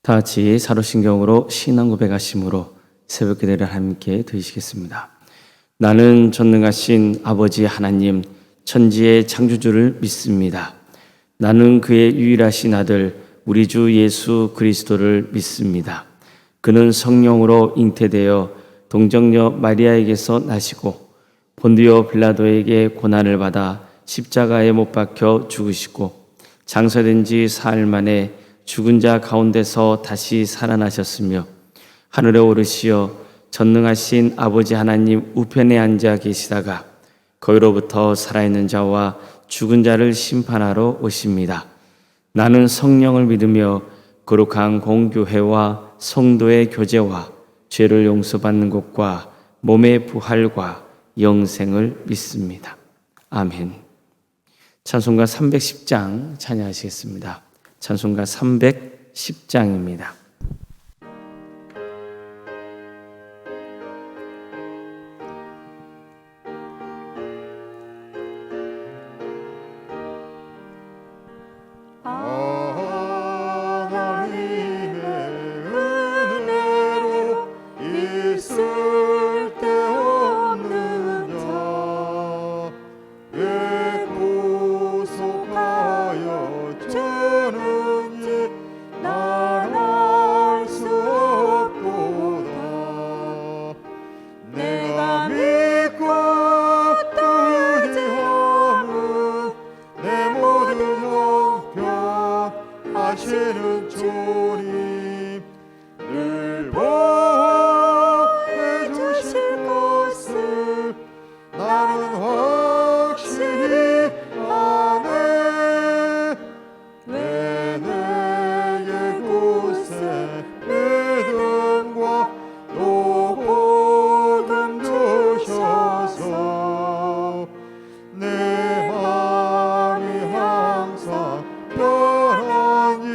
다 같이 사도신경으로 신앙 고백하심으로 새벽 기도를 함께 드리시겠습니다. 나는 전능하신 아버지 하나님 천지의 창조주를 믿습니다. 나는 그의 유일하신 아들 우리 주 예수 그리스도를 믿습니다. 그는 성령으로 잉태되어 동정녀 마리아에게서 나시고 본디오 빌라도에게 고난을 받아 십자가에 못 박혀 죽으시고 장사된 지 사흘 만에 죽은 자 가운데서 다시 살아나셨으며 하늘에 오르시어 전능하신 아버지 하나님 우편에 앉아 계시다가 거기로부터 살아있는 자와 죽은 자를 심판하러 오십니다. 나는 성령을 믿으며 거룩한 공교회와 성도의 교제와 죄를 용서받는 것과 몸의 부활과 영생을 믿습니다. 아멘. 찬송가 310장 찬양하시겠습니다. 찬송가 310장입니다. 하시는 주님 늘 보호해 주실 것을 나는 확실히 아네. 왜 내게 굳세 믿음과 또 복음 주셔서 내 마음이 항상 편안히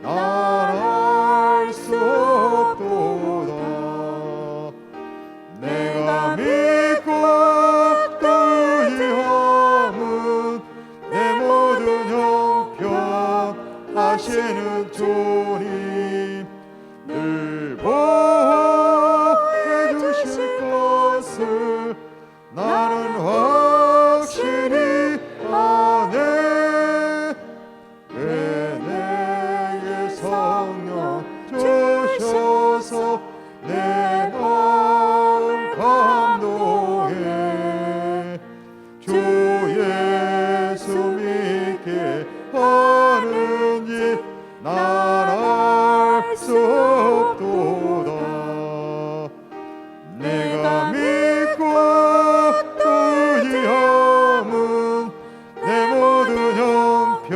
나랄 수 없도다. 내가 믿고 또 의지함은 내 모든 형편 하시는 주님 늘 보호해 주실 것을 나는 확실히 아네. 왜 내게 성령 주셔서 내 마음을 감동해. 주 예수 믿게 하는지 난 알 수 없도다. 내가 믿고 또 의지함은 내 모든 형편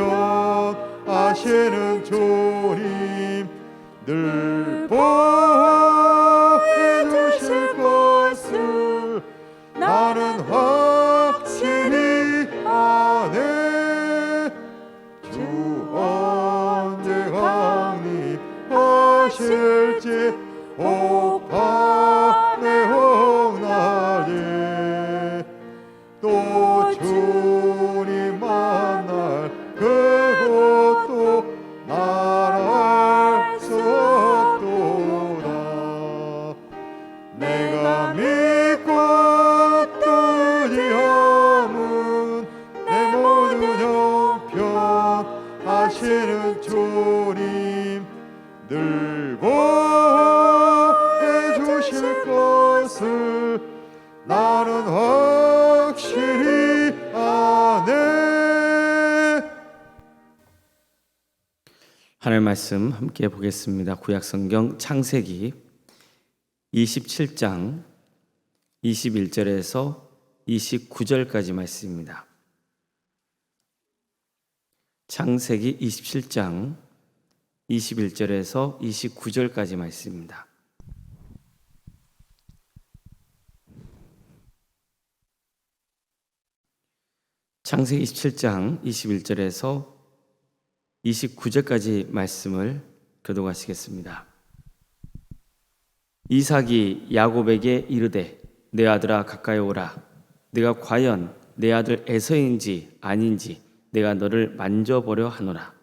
하시는 주님 늘 보호해 주실 것을 나는 확실히 아네. 주 언제 강림하실지 오판의 홍날에 또 주님 만날 그것도 난 알 수 없도다. 내가 믿고 또 의지함은 내 모든 형편 하시는 주님 늘 보호해 주실 것을 나는 확실히 아네. 하나님 말씀 함께 보겠습니다. 구약성경 창세기 27장 21절에서 29절까지 말씀입니다. 창세기 27장 21절에서 29절까지 말씀입니다. 창세기 27장 21절에서 29절까지 말씀을 교독하시겠습니다. 이삭이 야곱에게 이르되 내 아들아 가까이 오라. 내가 과연 내 아들 에서인지 아닌지 내가 너를 만져보려 하노라.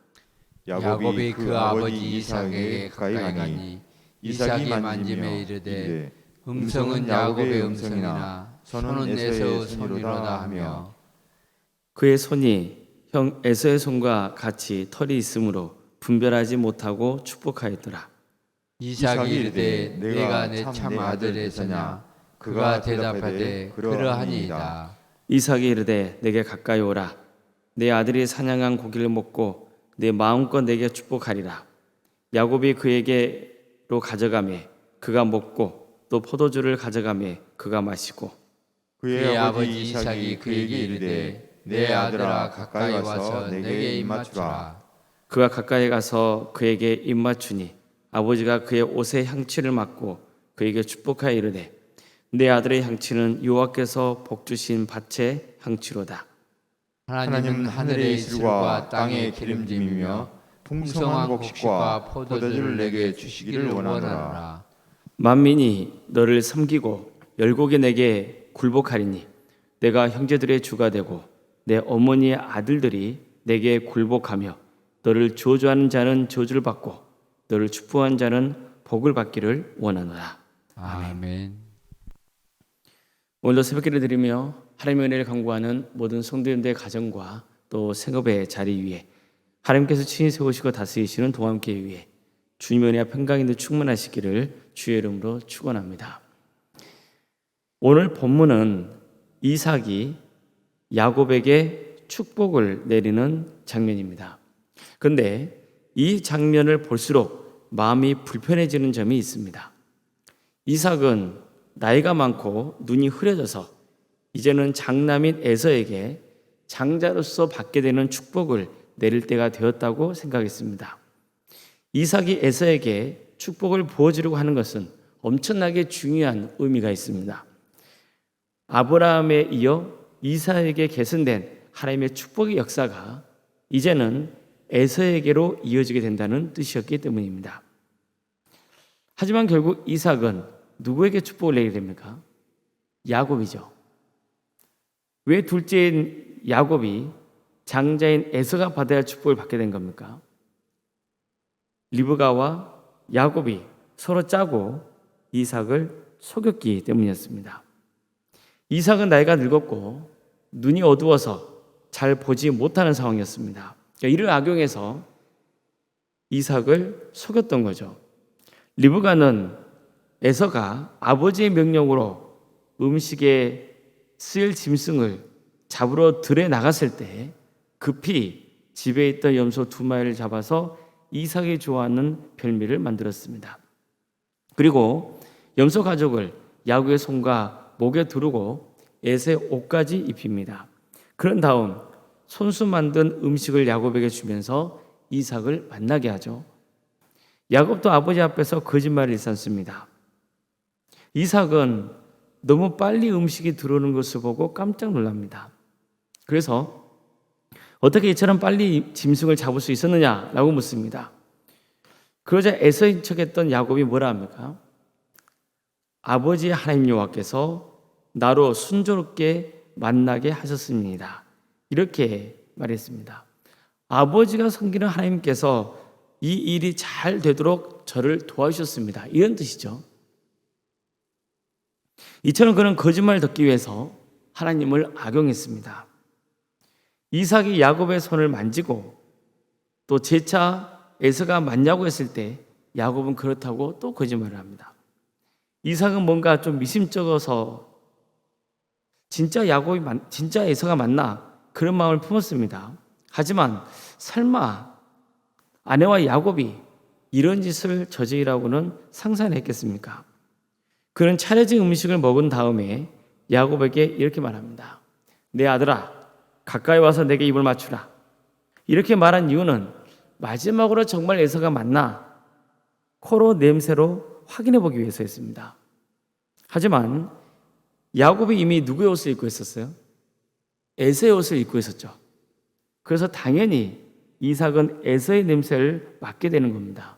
야곱이 그 아버지 이삭에게 가까이 가니 이삭이 만지매 이르되 음성은 야곱의 음성이나 손은 에서의 손이로다 하며 그의 손이 형 에서의 손과 같이 털이 있으므로 분별하지 못하고 축복하였더라. 이삭이 이르되 내가 내 참 아들에서냐 그가 대답하되 그러하니이다. 이삭이 이르되 내게 가까이 오라. 내 아들이 사냥한 고기를 먹고 내 마음껏 내게 축복하리라. 야곱이 그에게로 가져가매 그가 먹고 또 포도주를 가져가매 그가 마시고 그의 아버지 이삭이 그에게 이르되 내 아들아 가까이 와서 내게 입맞추라. 그가 가까이 가서 그에게 입맞추니 아버지가 그의 옷에 향취를 맡고 그에게 축복하여 이르되 내 아들의 향취는 여호와께서 복 주신 밭의 향취로다. 하나님은 하늘의 이슬과 땅의 기름짐이며 풍성한 곡식과 포도주를 내게 주시기를 원하노라. 만민이 너를 섬기고 열국이 내게 굴복하리니 내가 형제들의 주가 되고 내 어머니의 아들들이 내게 굴복하며 너를 저주하는 자는 저주를 받고 너를 축복한 자는 복을 받기를 원하노라. 아멘. 오늘도 새벽기를 드리며 하나님의 은혜를 간구하는 모든 성도님들의 가정과 또 생업의 자리 위에 하나님께서 친히 세우시고 다스리시는 동함교회 위에 주님의 은혜와 평강이 충만하시기를 주의 이름으로 축원합니다. 오늘 본문은 이삭이 야곱에게 축복을 내리는 장면입니다. 그런데 이 장면을 볼수록 마음이 불편해지는 점이 있습니다. 이삭은 나이가 많고 눈이 흐려져서 이제는 장남인 에서에게 장자로서 받게 되는 축복을 내릴 때가 되었다고 생각했습니다. 이삭이 에서에게 축복을 부어주려고 하는 것은 엄청나게 중요한 의미가 있습니다. 아브라함에 이어 이삭에게 계승된 하나님의 축복의 역사가 이제는 에서에게로 이어지게 된다는 뜻이었기 때문입니다. 하지만 결국 이삭은 누구에게 축복을 내게 됩니까? 야곱이죠. 왜 둘째인 야곱이 장자인 에서가 받아야 할 축복을 받게 된 겁니까? 리브가와 야곱이 서로 짜고 이삭을 속였기 때문이었습니다. 이삭은 나이가 늙었고 눈이 어두워서 잘 보지 못하는 상황이었습니다. 이를 악용해서 이삭을 속였던 거죠. 리브가는 에서가 아버지의 명령으로 음식에 쓰일 짐승을 잡으러 들에 나갔을 때 급히 집에 있던 염소 2마리를 잡아서 이삭이 좋아하는 별미를 만들었습니다. 그리고 염소 가죽을 야곱의 손과 목에 두르고 에서의 옷까지 입힙니다. 그런 다음 손수 만든 음식을 야곱에게 주면서 이삭을 만나게 하죠. 야곱도 아버지 앞에서 거짓말을 일삼습니다. 이삭은 너무 빨리 음식이 들어오는 것을 보고 깜짝 놀랍니다. 그래서 어떻게 이처럼 빨리 짐승을 잡을 수 있었느냐라고 묻습니다. 그러자 에서인 척했던 야곱이 뭐라 합니까? 아버지 하나님 여호와께서 나로 순조롭게 만나게 하셨습니다. 이렇게 말했습니다. 아버지가 섬기는 하나님께서 이 일이 잘 되도록 저를 도와주셨습니다. 이런 뜻이죠. 이처럼 그런 거짓말을 듣기 위해서 하나님을 악용했습니다. 이삭이 야곱의 손을 만지고 또 재차 에서가 맞냐고 했을 때 야곱은 그렇다고 또 거짓말을 합니다. 이삭은 뭔가 좀 미심쩍어서 진짜 에서가 맞나 그런 마음을 품었습니다. 하지만 설마 아내와 야곱이 이런 짓을 저지르라고는 상상을 했겠습니까? 그는 차려진 음식을 먹은 다음에 야곱에게 이렇게 말합니다. 내 아들아, 가까이 와서 내게 입을 맞추라. 이렇게 말한 이유는 마지막으로 정말 에서가 맞나 코로 냄새로 확인해 보기 위해서였습니다. 하지만 야곱이 이미 누구의 옷을 입고 있었어요? 에서의 옷을 입고 있었죠. 그래서 당연히 이삭은 에서의 냄새를 맡게 되는 겁니다.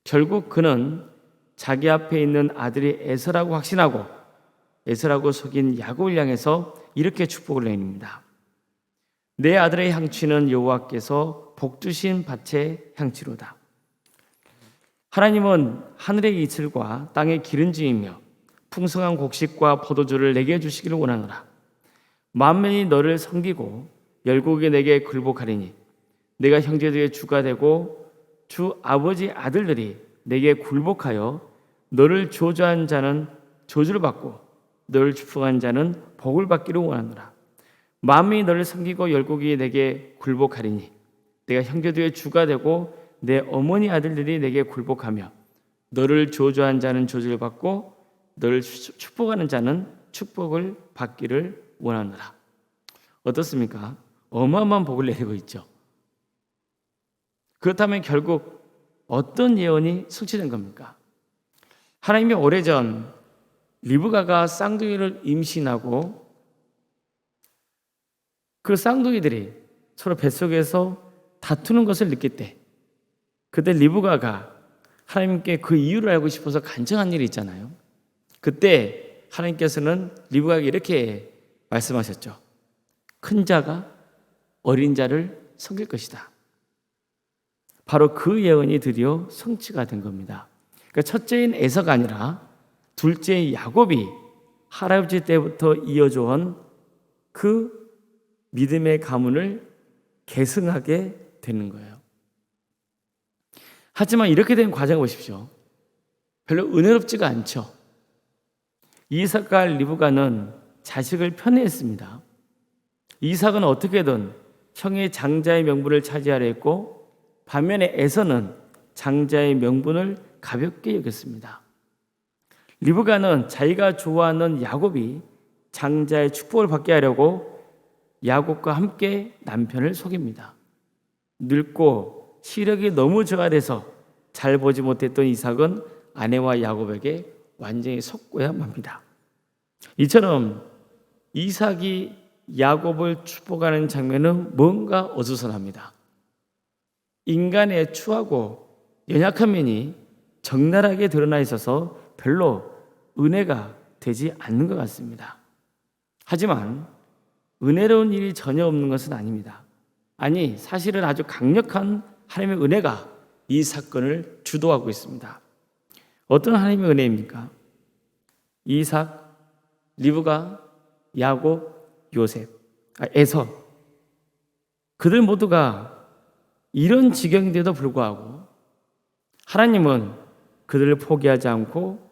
결국 그는 자기 앞에 있는 아들이 에서라고 확신하고 에서라고 속인 야곱을 향해서 이렇게 축복을 내립니다. 내 아들의 향취는 여호와께서 복 주신 밭의 향취로다. 하나님은 하늘의 이슬과 땅의 기름짐이며 풍성한 곡식과 포도주를 내게 주시기를 원하노라. 만민이 너를 섬기고 열국이 내게 굴복하리니 내가 형제들의 주가 되고 주 아버지 아들들이 내게 굴복하여 너를 저주한 자는 저주를 받고 너를 축복한 자는 복을 받기를 원하노라. 만민이 너를 섬기고 열국이 내게 굴복하리니 내가 형제들의 주가 되고 내 어머니 아들들이 내게 굴복하며 너를 저주한 자는 저주를 받고 너를 축복하는 자는 축복을 받기를 원하노라. 어떻습니까? 어마어마한 복을 내리고 있죠. 그렇다면 결국 어떤 예언이 성취된 겁니까? 하나님이 오래전 리브가가 쌍둥이를 임신하고 그 쌍둥이들이 서로 뱃속에서 다투는 것을 느낄 때 그때 리브가가 하나님께 그 이유를 알고 싶어서 간청한 일이 있잖아요. 그때 하나님께서는 리브가에게 이렇게 말씀하셨죠. 큰 자가 어린 자를 섬길 것이다. 바로 그 예언이 드디어 성취가 된 겁니다. 그러니까 첫째인 에서가 아니라 둘째인 야곱이 할아버지 때부터 이어져 온 그 믿음의 가문을 계승하게 되는 거예요. 하지만 이렇게 된 과정을 보십시오. 별로 은혜롭지가 않죠. 이삭과 리브가는 자식을 편애했습니다. 이삭은 어떻게든 형의 장자의 명분을 차지하려 했고 반면에 에서는 장자의 명분을 가볍게 여겼습니다. 리브가는 자기가 좋아하는 야곱이 장자의 축복을 받게 하려고 야곱과 함께 남편을 속입니다. 늙고 시력이 너무 저하돼서 잘 보지 못했던 이삭은 아내와 야곱에게 완전히 속고야 맙니다. 이처럼 이삭이 야곱을 축복하는 장면은 뭔가 어수선합니다. 인간의 추하고 연약한 면이 적나라하게 드러나 있어서 별로 은혜가 되지 않는 것 같습니다. 하지만 은혜로운 일이 전혀 없는 것은 아닙니다. 아니, 사실은 아주 강력한 하나님의 은혜가 이 사건을 주도하고 있습니다. 어떤 하나님의 은혜입니까? 이삭, 리브가, 야곱, 요셉, 에서 그들 모두가 이런 지경인데도 불구하고 하나님은 그들을 포기하지 않고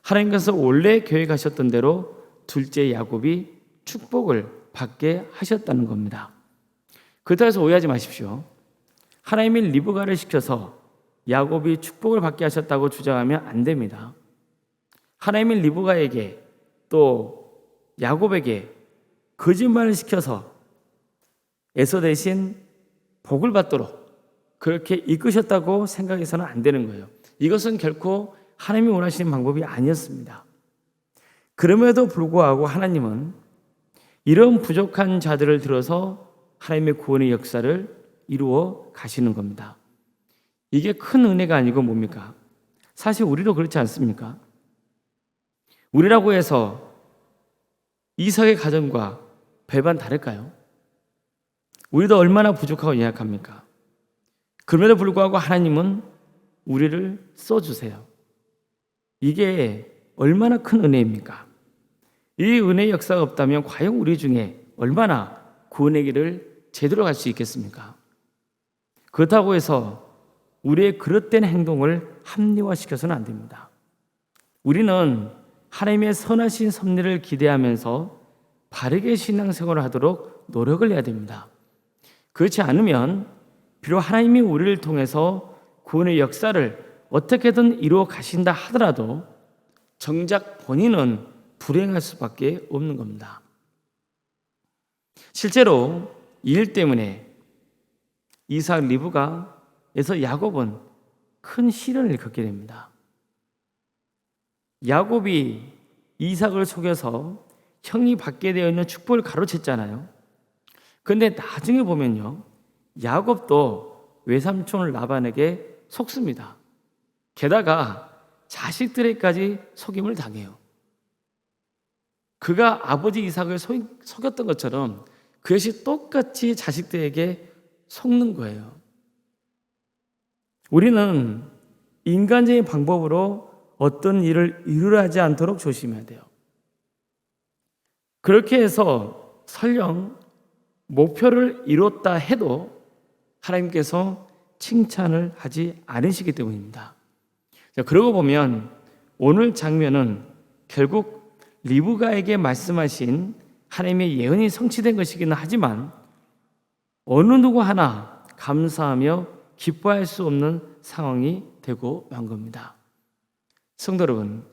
하나님께서 원래 계획하셨던 대로 둘째 야곱이 축복을 받게 하셨다는 겁니다. 그렇다고 해서 오해하지 마십시오. 하나님이 리브가를 시켜서 야곱이 축복을 받게 하셨다고 주장하면 안 됩니다. 하나님이 리브가에게 또 야곱에게 거짓말을 시켜서 에서 대신 복을 받도록 그렇게 이끄셨다고 생각해서는 안 되는 거예요. 이것은 결코 하나님이 원하시는 방법이 아니었습니다. 그럼에도 불구하고 하나님은 이런 부족한 자들을 들어서 하나님의 구원의 역사를 이루어 가시는 겁니다. 이게 큰 은혜가 아니고 뭡니까? 사실 우리도 그렇지 않습니까? 우리라고 해서 이삭의 가정과 별반 다를까요? 우리도 얼마나 부족하고 연약합니까? 그럼에도 불구하고 하나님은 우리를 써주세요. 이게 얼마나 큰 은혜입니까? 이 은혜의 역사가 없다면 과연 우리 중에 얼마나 구원의 길을 제대로 갈 수 있겠습니까? 그렇다고 해서 우리의 그릇된 행동을 합리화시켜서는 안 됩니다. 우리는 하나님의 선하신 섭리를 기대하면서 바르게 신앙생활을 하도록 노력을 해야 됩니다. 그렇지 않으면 비록 하나님이 우리를 통해서 구원의 역사를 어떻게든 이루어 가신다 하더라도 정작 본인은 불행할 수밖에 없는 겁니다. 실제로 이 일 때문에 이삭, 리브가에서 야곱은 큰 시련을 겪게 됩니다. 야곱이 이삭을 속여서 형이 받게 되어 있는 축복을 가로챘잖아요. 그런데 나중에 보면요, 야곱도 외삼촌 라반에게 속습니다. 게다가 자식들에게까지 속임을 당해요. 그가 아버지 이삭을 속였던 것처럼 그것이 똑같이 자식들에게 속는 거예요. 우리는 인간적인 방법으로 어떤 일을 이루려 하지 않도록 조심해야 돼요. 그렇게 해서 설령 목표를 이뤘다 해도 하나님께서 칭찬을 하지 않으시기 때문입니다. 자, 그러고 보면 오늘 장면은 결국 리브가에게 말씀하신 하나님의 예언이 성취된 것이기는 하지만 어느 누구 하나 감사하며 기뻐할 수 없는 상황이 되고 만 겁니다. 성도 여러분,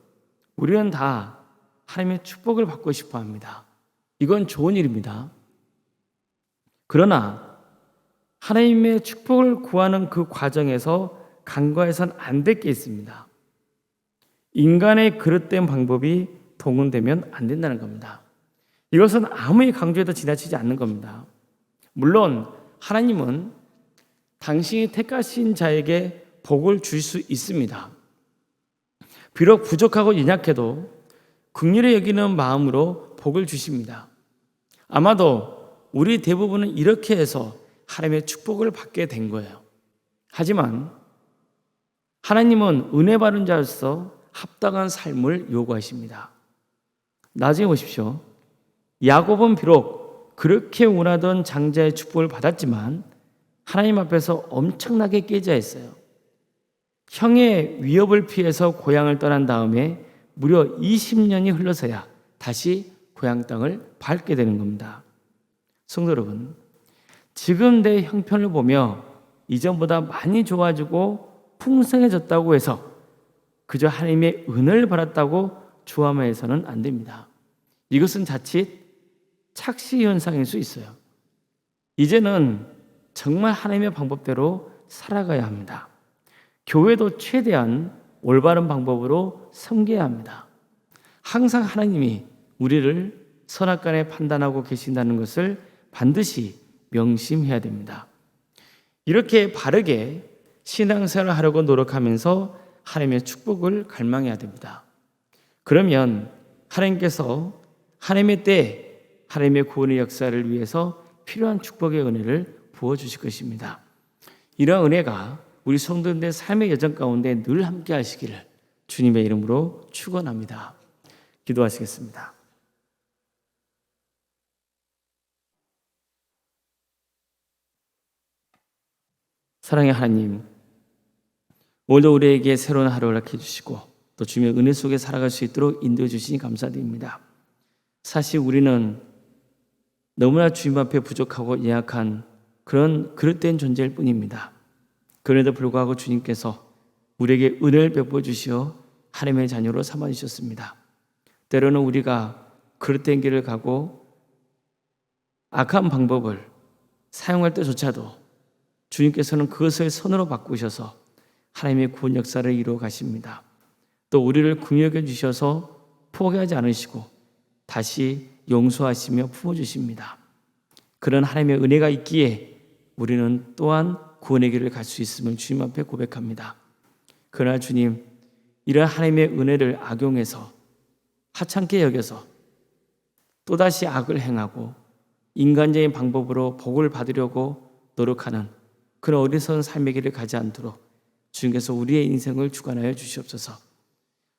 우리는 다 하나님의 축복을 받고 싶어 합니다. 이건 좋은 일입니다. 그러나 하나님의 축복을 구하는 그 과정에서 간과해서는 안 될 게 있습니다. 인간의 그릇된 방법이 동원되면 안 된다는 겁니다. 이것은 아무리 강조해도 지나치지 않는 겁니다. 물론 하나님은 당신이 택하신 자에게 복을 줄 수 있습니다. 비록 부족하고 연약해도 긍휼히 여기는 마음으로 복을 주십니다. 아마도 우리 대부분은 이렇게 해서 하나님의 축복을 받게 된 거예요. 하지만 하나님은 은혜 받은 자로서 합당한 삶을 요구하십니다. 나중에 보십시오. 야곱은 비록 그렇게 원하던 장자의 축복을 받았지만 하나님 앞에서 엄청나게 깨져했어요. 형의 위협을 피해서 고향을 떠난 다음에 무려 20년이 흘러서야 다시 고향 땅을 밟게 되는 겁니다. 성도 여러분, 지금 내 형편을 보며 이전보다 많이 좋아지고 풍성해졌다고 해서 그저 하나님의 은혜를 받았다고 주함해서는 안 됩니다. 이것은 자칫 착시 현상일 수 있어요. 이제는 정말 하나님의 방법대로 살아가야 합니다. 교회도 최대한 올바른 방법으로 섬겨야 합니다. 항상 하나님이 우리를 선악간에 판단하고 계신다는 것을 반드시 명심해야 됩니다. 이렇게 바르게 신앙생활을 하려고 노력하면서 하나님의 축복을 갈망해야 됩니다. 그러면 하나님께서 하나님의 때에 하나님의 구원의 역사를 위해서 필요한 축복의 은혜를 부어주실 것입니다. 이러한 은혜가 우리 성도들의 삶의 여정 가운데 늘 함께 하시기를 주님의 이름으로 축원합니다. 기도하시겠습니다. 사랑의 하나님, 오늘도 우리에게 새로운 하루를 허락해 주시고 또 주님의 은혜 속에 살아갈 수 있도록 인도해 주시니 감사드립니다. 사실 우리는 너무나 주님 앞에 부족하고 연약한 그런 그릇된 존재일 뿐입니다. 그럼에도 불구하고 주님께서 우리에게 은혜를 베풀어 주시어 하나님의 자녀로 삼아 주셨습니다. 때로는 우리가 그릇된 길을 가고 악한 방법을 사용할 때조차도 주님께서는 그것을 선으로 바꾸셔서 하나님의 구원 역사를 이루어 가십니다. 또 우리를 긍휼히 여겨 주셔서 포기하지 않으시고 다시 용서하시며 품어주십니다. 그런 하나님의 은혜가 있기에 우리는 또한 구원의 길을 갈 수 있음을 주님 앞에 고백합니다. 그러나 주님, 이런 하나님의 은혜를 악용해서 하찮게 여겨서 또다시 악을 행하고 인간적인 방법으로 복을 받으려고 노력하는 그런 어리석은 삶의 길을 가지 않도록 주님께서 우리의 인생을 주관하여 주시옵소서.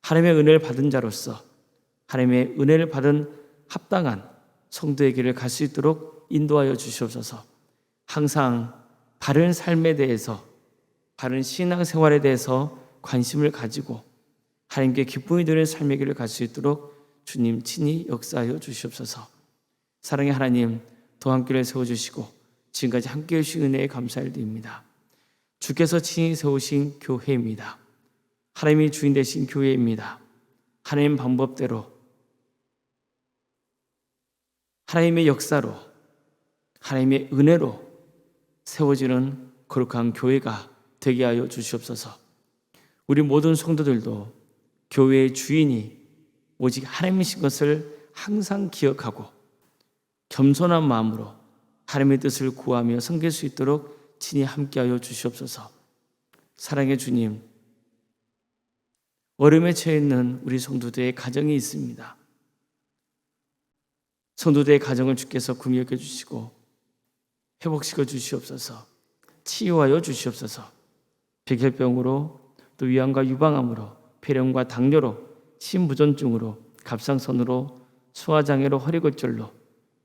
하나님의 은혜를 받은 자로서 하나님의 은혜를 받은 합당한 성도의 길을 갈 수 있도록 인도하여 주시옵소서. 항상 바른 삶에 대해서, 바른 신앙생활에 대해서 관심을 가지고 하나님께 기쁨이 되는 삶의 길을 갈 수 있도록 주님 친히 역사하여 주시옵소서. 사랑의 하나님, 또 함께를 세워주시고 지금까지 함께해 주신 은혜에 감사를 드립니다. 주께서 친히 세우신 교회입니다. 하나님이 주인 되신 교회입니다. 하나님 방법대로 하나님의 역사로 하나님의 은혜로 세워지는 거룩한 교회가 되게 하여 주시옵소서. 우리 모든 성도들도 교회의 주인이 오직 하나님이신 것을 항상 기억하고 겸손한 마음으로 하나님의 뜻을 구하며 섬길 수 있도록 친히 함께하여 주시옵소서. 사랑의 주님, 어려움에 처해 있는 우리 성도들의 가정이 있습니다. 성도들의 가정을 주께서 긍휼히 여겨 주시고 회복시켜 주시옵소서. 치유하여 주시옵소서. 백혈병으로 또 위암과 유방암으로 폐렴과 당뇨로 심부전증으로 갑상선으로 소화장애로 허리골절로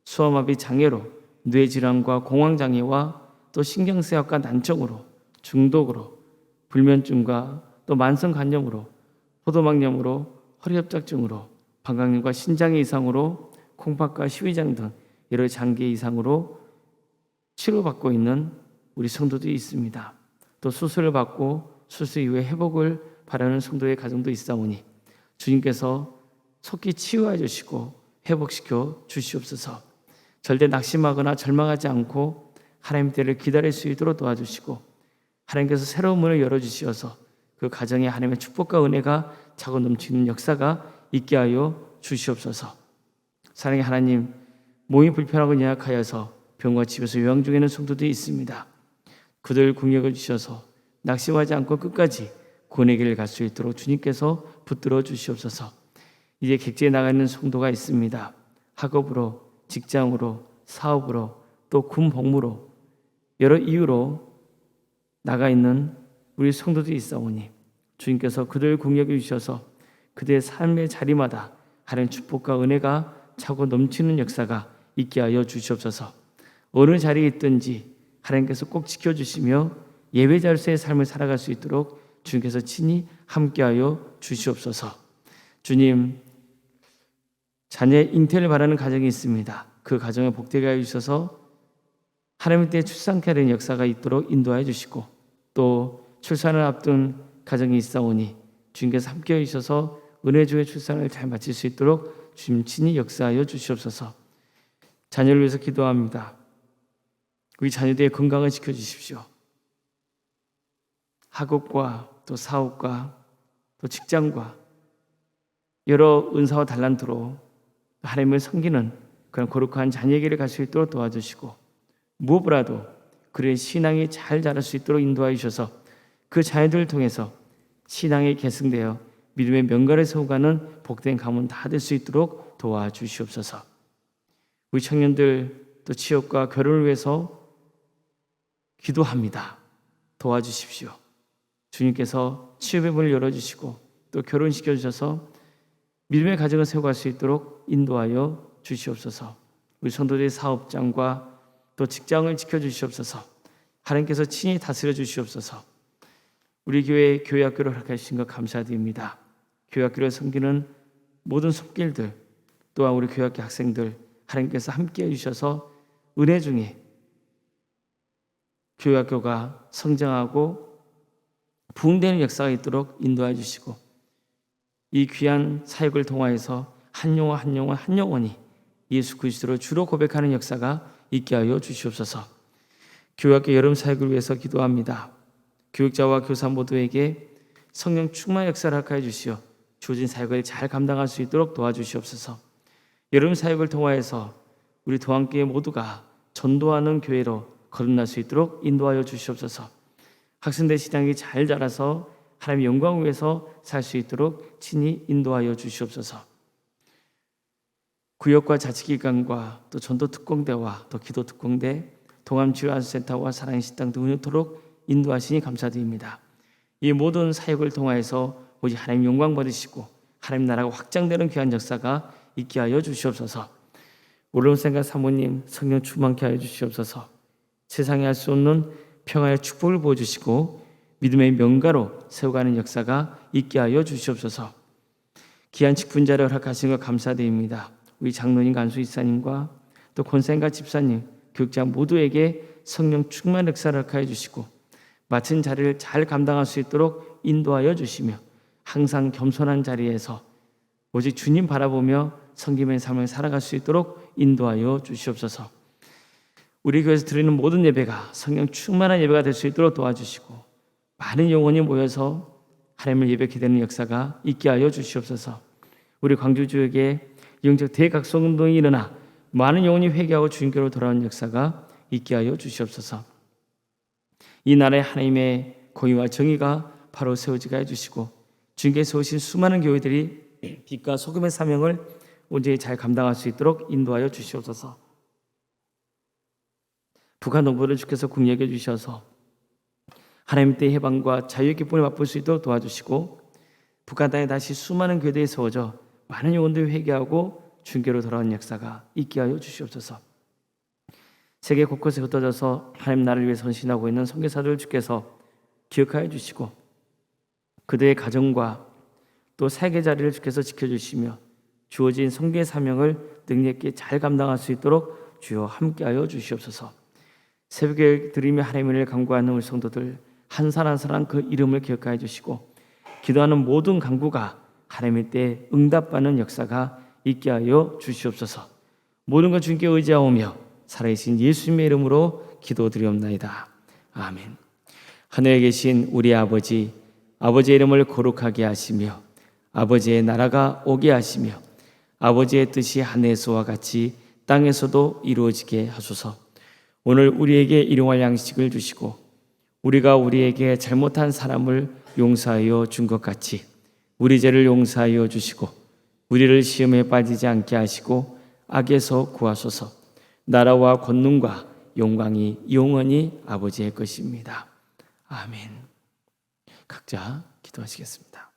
소아마비 장애로 뇌질환과 공황장애와 또 신경쇠약과 난청으로 중독으로 불면증과 또 만성간염으로 포도막염으로 허리협착증으로 방광염과 신장의 이상으로 콩팥과 시위장 등 여러 장기 이상으로 치료받고 있는 우리 성도들이 있습니다. 또 수술을 받고 수술 이후에 회복을 바라는 성도의 가정도 있사오니 주님께서 속히 치유해 주시고 회복시켜 주시옵소서. 절대 낙심하거나 절망하지 않고 하나님 때를 기다릴 수 있도록 도와주시고 하나님께서 새로운 문을 열어주시어서 그 가정에 하나님의 축복과 은혜가 차고 넘치는 역사가 있게 하여 주시옵소서. 사랑의 하나님, 몸이 불편하고 연약하여서 병과 집에서 요양 중에 있는 성도들이 있습니다. 그들 궁역을 주셔서 낙심하지 않고 끝까지 구원의 길을 갈 수 있도록 주님께서 붙들어 주시옵소서. 이제 객지에 나가 있는 성도가 있습니다. 학업으로, 직장으로, 사업으로, 또 군 복무로 여러 이유로 나가 있는 우리 성도들이 있사오니 주님께서 그들 궁역해 주셔서 그들의 삶의 자리마다 하나님의 축복과 은혜가 차고 넘치는 역사가 있게 하여 주시옵소서. 어느 자리에 있든지 하나님께서 꼭 지켜주시며 예배자로서의 삶을 살아갈 수 있도록 주님께서 친히 함께하여 주시옵소서. 주님, 자녀의 잉태를 바라는 가정이 있습니다. 그 가정을 복되게 하여 주셔서 하나님의 때에 출산케 하는 역사가 있도록 인도하여 주시고 또 출산을 앞둔 가정이 있사오니 주님께서 함께해 주셔서 은혜 주의 출산을 잘 마칠 수 있도록 주님 친히 역사하여 주시옵소서. 자녀를 위해서 기도합니다. 우리 자녀들의 건강을 지켜주십시오. 학업과 또 사업과 또 직장과 여러 은사와 달란트로 하나님을 섬기는 그런 거룩한 자녀에게를 갈 수 있도록 도와주시고 무엇보다도 그의 신앙이 잘 자랄 수 있도록 인도하여 주셔서 그 자녀들을 통해서 신앙이 계승되어 믿음의 명가를 세워가는 복된 가문 다 될 수 있도록 도와주시옵소서. 우리 청년들 또 취업과 결혼을 위해서 기도합니다. 도와주십시오. 주님께서 취업의 문을 열어주시고 또 결혼시켜 주셔서 믿음의 가정을 세워갈 수 있도록 인도하여 주시옵소서. 우리 성도들의 사업장과 또 직장을 지켜주시옵소서. 하나님께서 친히 다스려 주시옵소서. 우리 교회 교회학교를 허락해 주신 것 감사드립니다. 교회학교를 섬기는 모든 손길들 또한 우리 교회학교 학생들 하나님께서 함께해 주셔서 은혜 중에 교회학교가 성장하고 부흥되는 역사가 있도록 인도해 주시고 이 귀한 사역을 통하여서 한 영혼 한 영혼 한 영혼이 예수 그리스도를 주로 고백하는 역사가 있게 하여 주시옵소서. 교회학교 여름 사역을 위해서 기도합니다. 교육자와 교사 모두에게 성령 충만 역사를 허락하여 주시어 주어진 사역을 잘 감당할 수 있도록 도와주시옵소서. 여름 사역을 통하여서 우리 도안교회 모두가 전도하는 교회로 거듭날 수 있도록 인도하여 주시옵소서. 학생들 신앙이 잘 자라서 하나님의 영광을 위해서 살 수 있도록 친히 인도하여 주시옵소서. 구역과 자치기관과 또 전도특공대와 또 기도특공대, 동암치유아센터와 사랑의 식당 등 운영토록 인도하시니 감사드립니다. 이 모든 사역을 통하여서 오직 하나님 영광 받으시고 하나님 나라가 확장되는 귀한 역사가 있게 하여 주시옵소서. 오로운 생각 사모님 성령 충만케 하여 주시옵소서. 세상에 할 수 없는 평화의 축복을 보여주시고 믿음의 명가로 세워가는 역사가 있게 하여 주시옵소서. 귀한 직분자를 허락하신 것 감사드립니다. 우리 장로님 간수 이사님과 또 권사님과 집사님 교육자 모두에게 성령 충만 역사를 허락하여 주시고 맡은 자리를 잘 감당할 수 있도록 인도하여 주시며 항상 겸손한 자리에서 오직 주님 바라보며 섬김의 삶을 살아갈 수 있도록 인도하여 주시옵소서. 우리 교회에서 드리는 모든 예배가 성령 충만한 예배가 될 수 있도록 도와주시고 많은 영혼이 모여서 하나님을 예배하게 되는 역사가 있게 하여 주시옵소서. 우리 광주지역에 영적 대각성운동이 일어나 많은 영혼이 회개하고 주님께로 돌아오는 역사가 있게 하여 주시옵소서. 이 나라의 하나님의 공의와 정의가 바로 세워지게 해주시고 주님께서 오신 수많은 교회들이 빛과 소금의 사명을 온전히 잘 감당할 수 있도록 인도하여 주시옵소서. 북한 동포를 주께서 국력해 주셔서 하나님 때 해방과 자유의 기쁨을 맛볼 수 있도록 도와주시고 북한 땅에 다시 수많은 교회들이 세워져 많은 영혼들이 회개하고 중교로 돌아온 역사가 있게 하여 주시옵소서. 세계 곳곳에 흩어져서 하나님 나라를 위해 헌신하고 있는 선교사들을 주께서 기억하여 주시고 그들의 가정과 또 사역의 자리를 주께서 지켜주시며 주어진 선교의 사명을 능력 있게 잘 감당할 수 있도록 주여 함께하여 주시옵소서. 새벽에 드리며 하나님의 은혜를 간구하는 우리 성도들 한 사람 한 사람 그 이름을 기억하여 주시고 기도하는 모든 간구가 하나님의 때 응답받는 역사가 있게 하여 주시옵소서. 모든 것 주님께 의지하오며 살아계신 예수님의 이름으로 기도드리옵나이다. 아멘. 하늘에 계신 우리 아버지, 아버지의 이름을 거룩하게 하시며 아버지의 나라가 오게 하시며 아버지의 뜻이 하늘에서와 같이 땅에서도 이루어지게 하소서. 오늘 우리에게 일용할 양식을 주시고 우리가 우리에게 잘못한 사람을 용서하여 준 것 같이 우리 죄를 용서하여 주시고 우리를 시험에 빠지지 않게 하시고 악에서 구하소서. 나라와 권능과 영광이 영원히 아버지의 것입니다. 아멘. 각자 기도하시겠습니다.